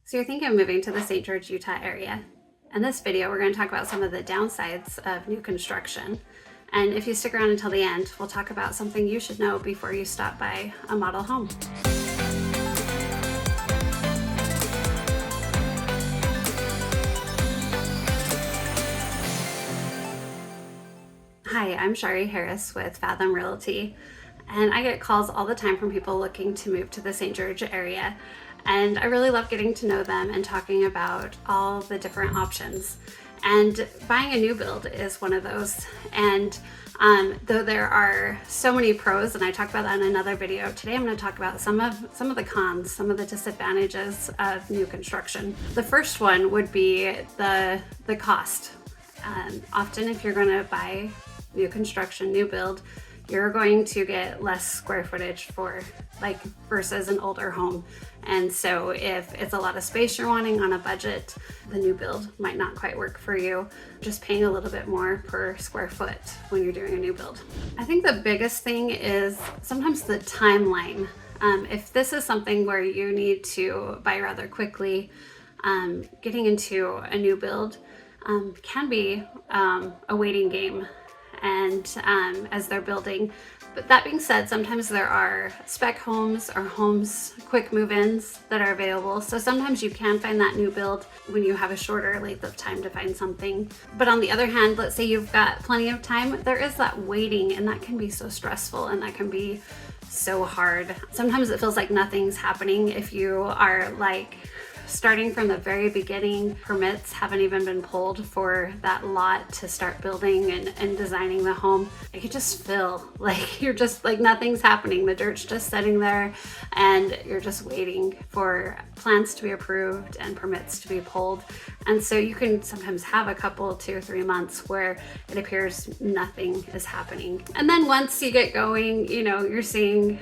So you're thinking of moving to the St. George, Utah area. In this video, we're going to talk about some of the downsides of new construction. And if you stick around until the end, we'll talk about something you should know before you stop by a model home. Hi, I'm Shari Harris with Fathom Realty, and I get calls all the time from people looking to move to the St. George area. And I really love getting to know them and talking about all the different options. And buying a new build is one of those. And though there are so many pros, and I talk about that in another video, today I'm going to talk about some of the cons, some of the disadvantages of new construction. The first one would be the cost. Often if you're going to buy new construction, new build, you're going to get less square footage versus an older home. And so if it's a lot of space you're wanting on a budget, the new build might not quite work for you. Just paying a little bit more per square foot when you're doing a new build. I think the biggest thing is sometimes the timeline. If this is something where you need to buy rather quickly, getting into a new build can be a waiting game. And as they're building. But that being said, sometimes there are spec homes or homes, quick move-ins that are available. So sometimes you can find that new build when you have a shorter length of time to find something. But on the other hand, let's say you've got plenty of time, there is that waiting, and that can be so stressful and that can be so hard. Sometimes it feels like nothing's happening if you are starting from the very beginning. Permits haven't even been pulled for that lot to start building and designing the home. It could just feel like you're just like nothing's happening. The dirt's just sitting there and you're just waiting for plans to be approved and permits to be pulled. And so you can sometimes have a couple, 2 or 3 months where it appears nothing is happening. And then once you get going, you're seeing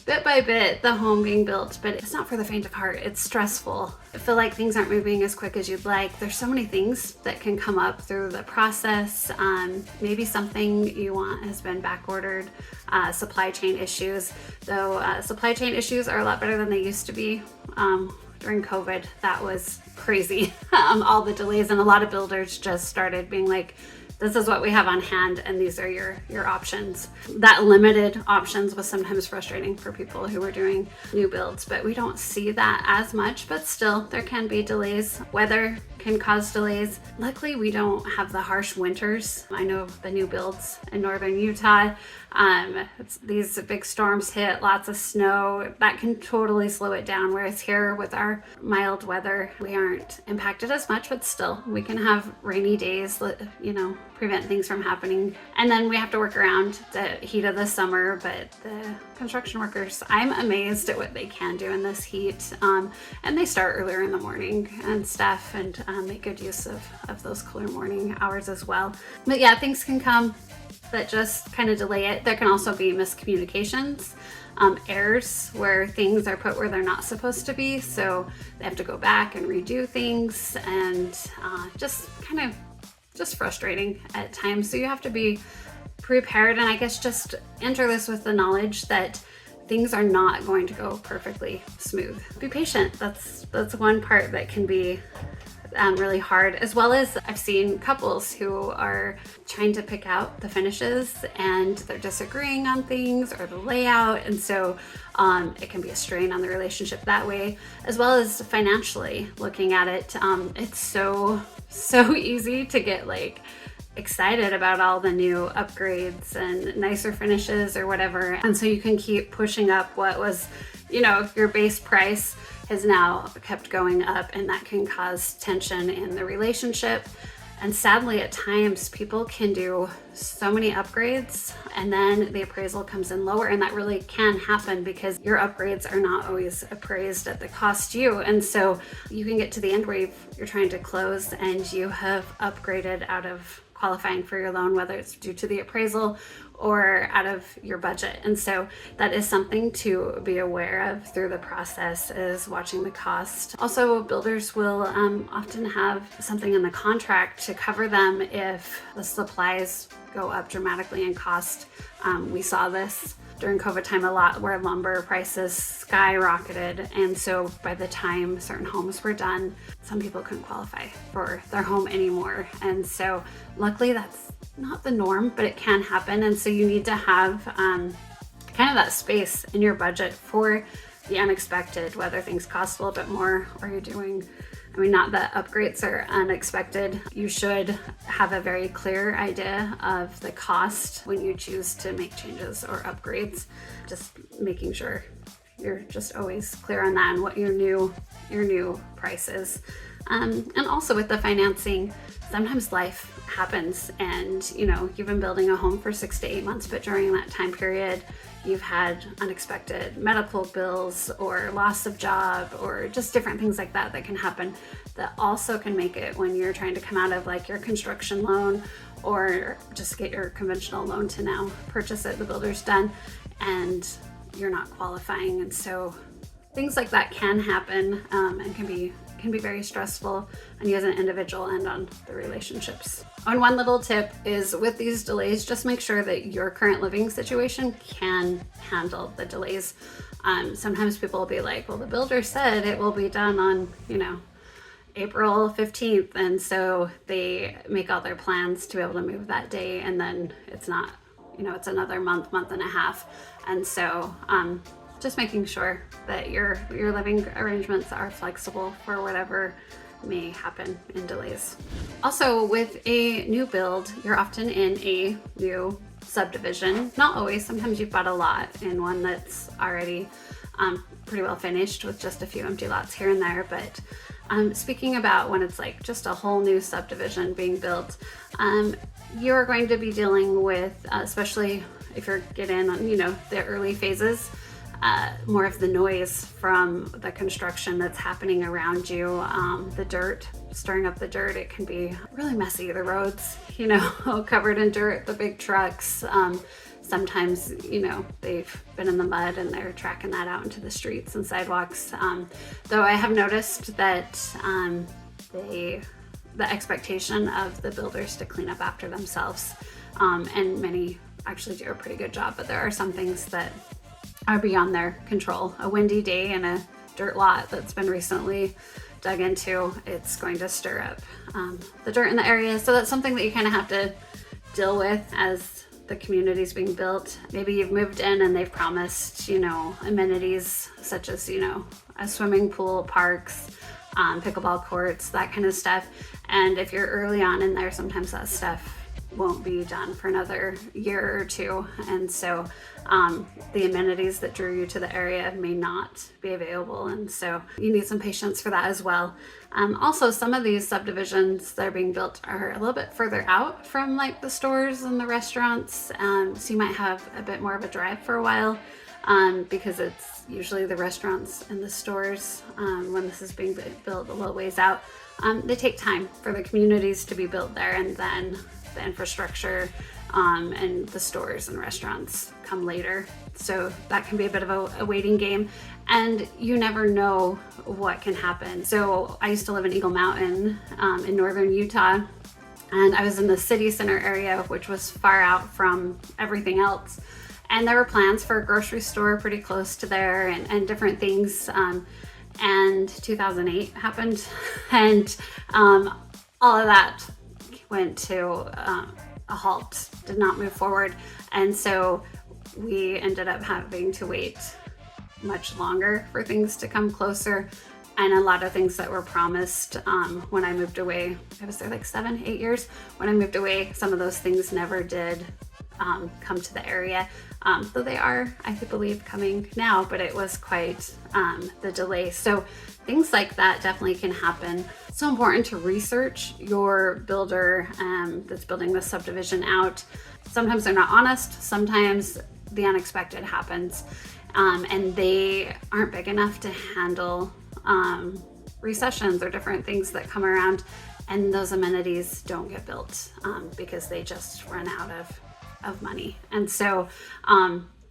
bit by bit the home being built, but it's not for the faint of heart. It's stressful. I feel like things aren't moving as quick as you'd like. There's so many things that can come up through the process. Maybe something you want has been back ordered, supply chain issues, though supply chain issues are a lot better than they used to be. During COVID, that was crazy. All the delays, and a lot of builders just started being like, this is what we have on hand and these are your options. That limited options was sometimes frustrating for people who were doing new builds, but we don't see that as much, but still there can be delays. Weather can cause delays. Luckily, we don't have the harsh winters. I know the new builds in northern Utah, these big storms hit, lots of snow, that can totally slow it down. Whereas here with our mild weather, we aren't impacted as much, but still we can have rainy days, prevent things from happening. And then we have to work around the heat of the summer, but the construction workers, I'm amazed at what they can do in this heat. And they start earlier in the morning and stuff, and make good use of those cooler morning hours as well. But yeah, things can come that just kind of delay it. There can also be miscommunications, errors where things are put where they're not supposed to be. So they have to go back and redo things, and just frustrating at times. So you have to be prepared, and I guess just enter this with the knowledge that things are not going to go perfectly smooth. Be patient. That's one part that can be really hard, as well as I've seen couples who are trying to pick out the finishes and they're disagreeing on things or the layout, and so it can be a strain on the relationship that way, as well as financially looking at it. It's so easy to get excited about all the new upgrades and nicer finishes or whatever, and so you can keep pushing up what was your base price has now kept going up, and that can cause tension in the relationship. And sadly, at times people can do so many upgrades and then the appraisal comes in lower, and that really can happen because your upgrades are not always appraised at the cost due. And so you can get to the end where you're trying to close and you have upgraded out of qualifying for your loan, whether it's due to the appraisal or out of your budget. And so that is something to be aware of through the process, is watching the cost. Also, builders will often have something in the contract to cover them if the supplies go up dramatically in cost. We saw this during COVID time a lot where lumber prices skyrocketed. And so by the time certain homes were done, some people couldn't qualify for their home anymore. And so luckily that's not the norm, but it can happen. And so you need to have kind of that space in your budget for the unexpected, whether things cost a little bit more or you're doing, not that upgrades are unexpected. You should have a very clear idea of the cost when you choose to make changes or upgrades. Just making sure you're just always clear on that and what your new price is. And also with the financing, sometimes life happens and you've been building a home for 6 to 8 months, but during that time period, you've had unexpected medical bills or loss of job or just different things like that can happen that also can make it when you're trying to come out of like your construction loan or just get your conventional loan to now purchase it, the builder's done, and you're not qualifying. And so things like that can happen and can be very stressful on you as an individual and on the relationships. And one little tip is with these delays, just make sure that your current living situation can handle the delays. Sometimes people will be like, well, the builder said it will be done on, April 15th. And so they make all their plans to be able to move that day. And then it's not, it's another month and a half. And so, just making sure that your living arrangements are flexible for whatever may happen in delays. Also, with a new build, you're often in a new subdivision. Not always, sometimes you've bought a lot in one that's already pretty well finished with just a few empty lots here and there. But speaking about when it's like just a whole new subdivision being built, you're going to be dealing with, especially if you're getting on, the early phases, more of the noise from the construction that's happening around you, the dirt, stirring up the dirt. It can be really messy. The roads, covered in dirt, the big trucks. Sometimes, they've been in the mud and they're tracking that out into the streets and sidewalks. Though I have noticed that the expectation of the builders to clean up after themselves, and many actually do a pretty good job, but there are some things that are beyond their control. A windy day in a dirt lot that's been recently dug into, it's going to stir up the dirt in the area. So that's something that you kind of have to deal with as the community's being built. Maybe you've moved in and they've promised, amenities such as, a swimming pool, parks, pickleball courts, that kind of stuff. And if you're early on in there, sometimes that stuff won't be done for another year or two. And so the amenities that drew you to the area may not be available. And so you need some patience for that as well. Also, some of these subdivisions that are being built are a little bit further out from like the stores and the restaurants. So you might have a bit more of a drive for a while because it's usually the restaurants and the stores when this is being built a little ways out. They take time for the communities to be built there, and then the infrastructure and the stores and restaurants come later. So that can be a bit of a waiting game, and you never know what can happen. So I used to live in Eagle Mountain in northern Utah, and I was in the city center area, which was far out from everything else. And there were plans for a grocery store pretty close to there and different things. And 2008 happened, and all of that went to a halt, did not move forward. And so we ended up having to wait much longer for things to come closer. And a lot of things that were promised when I moved away, I was there like 7-8 years. When I moved away, some of those things never did come to the area. Though they are, I believe, coming now, but it was quite the delay. So things like that definitely can happen. It's so important to research your builder that's building the subdivision out. Sometimes they're not honest. Sometimes the unexpected happens, and they aren't big enough to handle recessions or different things that come around, and those amenities don't get built because they just run out of money. And so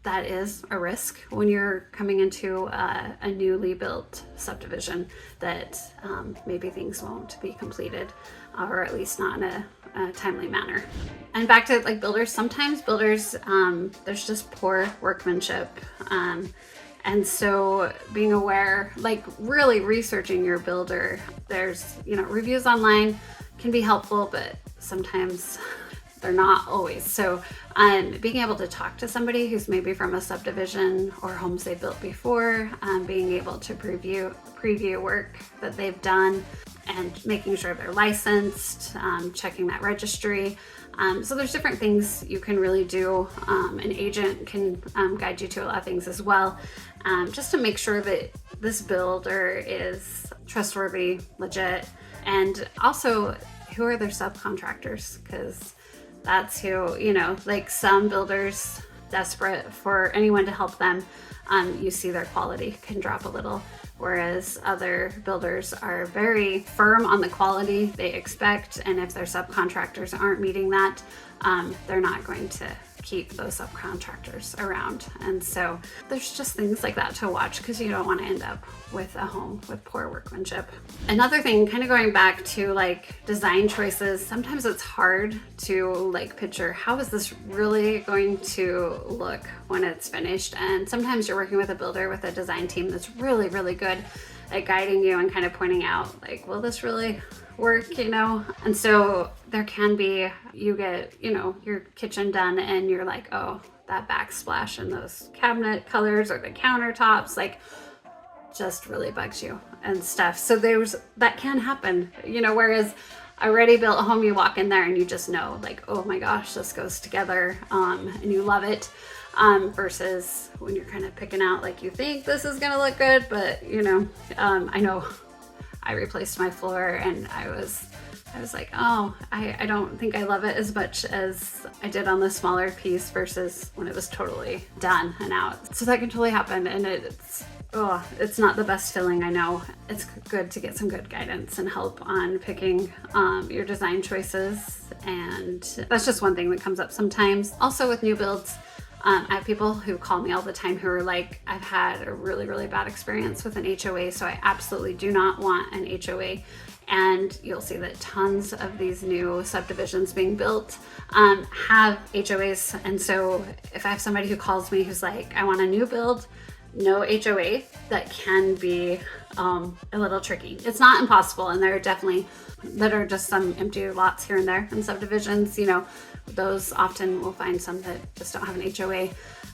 that is a risk when you're coming into a newly built subdivision, that maybe things won't be completed, or at least not in a timely manner. And back to like builders, sometimes builders, there's just poor workmanship. And so being aware, like really researching your builder, there's, reviews online can be helpful, but sometimes they're not always. So being able to talk to somebody who's maybe from a subdivision or homes they built before, being able to preview work that they've done, and making sure they're licensed, checking that registry. So there's different things you can really do. An agent can guide you to a lot of things as well, just to make sure that this builder is trustworthy, legit, and also who are their subcontractors, because that's who, like some builders desperate for anyone to help them, you see their quality can drop a little, whereas other builders are very firm on the quality they expect, and if their subcontractors aren't meeting that, they're not going to keep those subcontractors around. And so there's just things like that to watch, because you don't want to end up with a home with poor workmanship. Another thing, kind of going back to like design choices, sometimes it's hard to like picture how is this really going to look when it's finished. And sometimes you're working with a builder with a design team that's really, really good at guiding you and kind of pointing out like, will this really work, And so there can be, you get, your kitchen done and you're like, oh, that backsplash and those cabinet colors or the countertops, like just really bugs you and stuff. So that can happen, whereas a ready built home, you walk in there and you just know like, oh my gosh, this goes together, and you love it. Versus when you're kind of picking out, like you think this is going to look good, but I know I replaced my floor and I was like, oh, I don't think I love it as much as I did on the smaller piece versus when it was totally done and out. So that can totally happen, and it's not the best feeling, I know. It's good to get some good guidance and help on picking your design choices, and that's just one thing that comes up sometimes. Also with new builds, I have people who call me all the time who are like, I've had a really, really bad experience with an HOA, so I absolutely do not want an HOA. And you'll see that tons of these new subdivisions being built have HOAs. And so if I have somebody who calls me who's like, I want a new build, no HOA, that can be a little tricky. It's not impossible, and there are definitely that are just some empty lots here and there in subdivisions. Those often will find some that just don't have an HOA.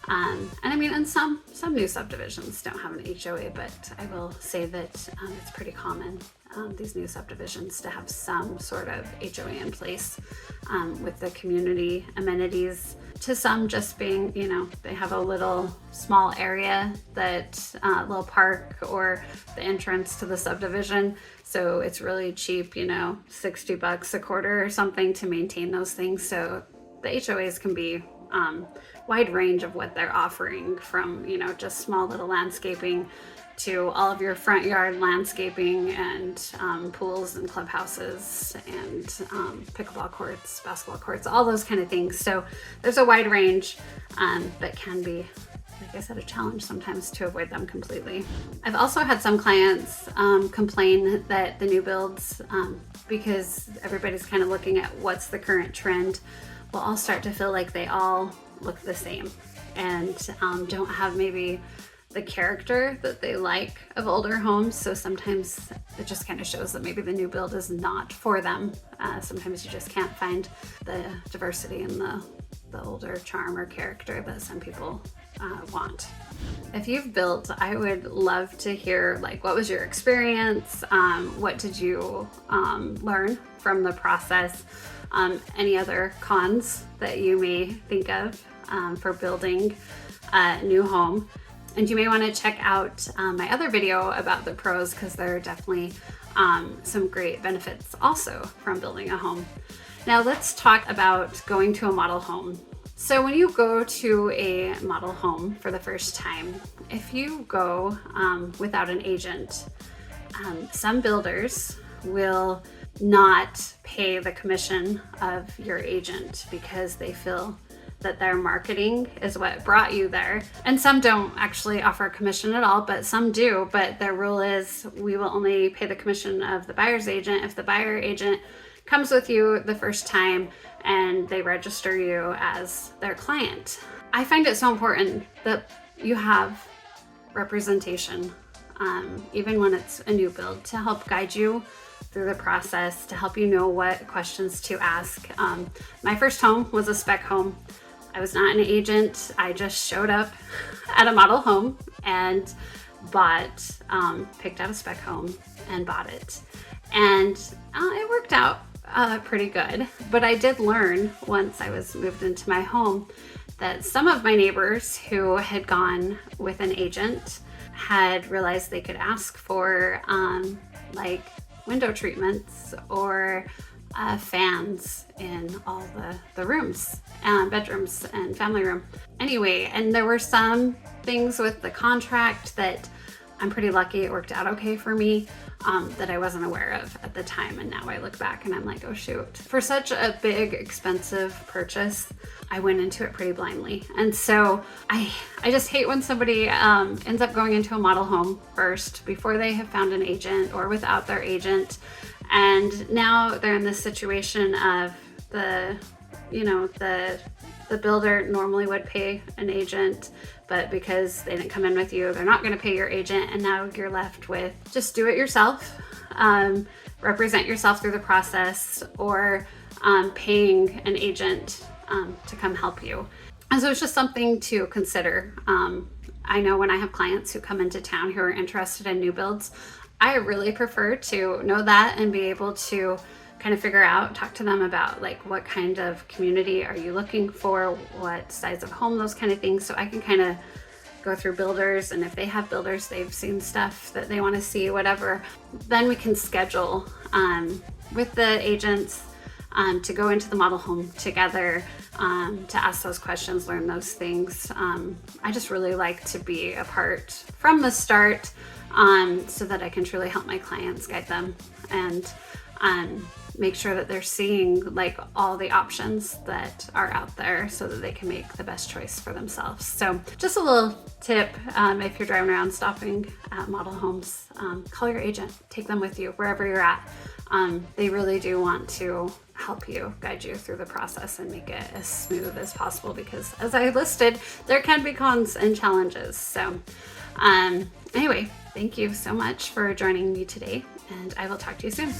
And some new subdivisions don't have an HOA, but I will say that it's pretty common, these new subdivisions, to have some sort of HOA in place, with the community amenities, to some just being, they have a little small area that, little park or the entrance to the subdivision. So it's really cheap, $60 a quarter or something to maintain those things. So the HOAs can be wide range of what they're offering, from, just small little landscaping to all of your front yard landscaping and pools and clubhouses and pickleball courts, basketball courts, all those kind of things. So there's a wide range, but can be, like I said, a challenge sometimes to avoid them completely. I've also had some clients complain that the new builds, because everybody's kind of looking at what's the current trend, will all start to feel like they all look the same and don't have maybe the character that they like of older homes. So sometimes it just kind of shows that maybe the new build is not for them. Sometimes you just can't find the diversity in the older charm or character that some people want. If you've built, I would love to hear, like, what was your experience? What did you learn from the process? Any other cons that you may think of for building a new home? And you may want to check out my other video about the pros, because there are definitely some great benefits also from building a home. Now let's talk about going to a model home. So when you go to a model home for the first time, if you go without an agent, some builders will not pay the commission of your agent because they feel that their marketing is what brought you there. And some don't actually offer commission at all, but some do. But their rule is we will only pay the commission of the buyer's agent if the buyer agent comes with you the first time and they register you as their client. I find it so important that you have representation, even when it's a new build, to help guide you through the process, to help you know what questions to ask. My first home was a spec home. I was not an agent. I just showed up at a model home and picked out a spec home and bought it. And it worked out pretty good. But I did learn once I was moved into my home that some of my neighbors who had gone with an agent had realized they could ask for like window treatments or fans in all the rooms, bedrooms and family room. Anyway, and there were some things with the contract that I'm pretty lucky it worked out okay for me, that I wasn't aware of at the time. And now I look back and I'm like, oh shoot. For such a big, expensive purchase, I went into it pretty blindly. And so I just hate when somebody ends up going into a model home first before they have found an agent or without their agent. And now they're in this situation of the builder normally would pay an agent, but because they didn't come in with you, they're not going to pay your agent. And now you're left with just do it yourself, represent yourself through the process, or paying an agent to come help you. And so it's just something to consider. I know when I have clients who come into town who are interested in new builds, I really prefer to know that and be able to kind of figure out, talk to them about like what kind of community are you looking for, what size of home, those kind of things. So I can kind of go through builders, and if they have builders, they've seen stuff that they want to see, whatever, then we can schedule with the agents to go into the model home together, to ask those questions, learn those things. I just really like to be a part from the start, so that I can truly help my clients, guide them, and make sure that they're seeing like all the options that are out there so that they can make the best choice for themselves. So just a little tip, if you're driving around stopping at model homes, call your agent, take them with you wherever you're at. They really do want to help you, guide you through the process and make it as smooth as possible, because as I listed, there can be cons and challenges. So anyway, thank you so much for joining me today, and I will talk to you soon.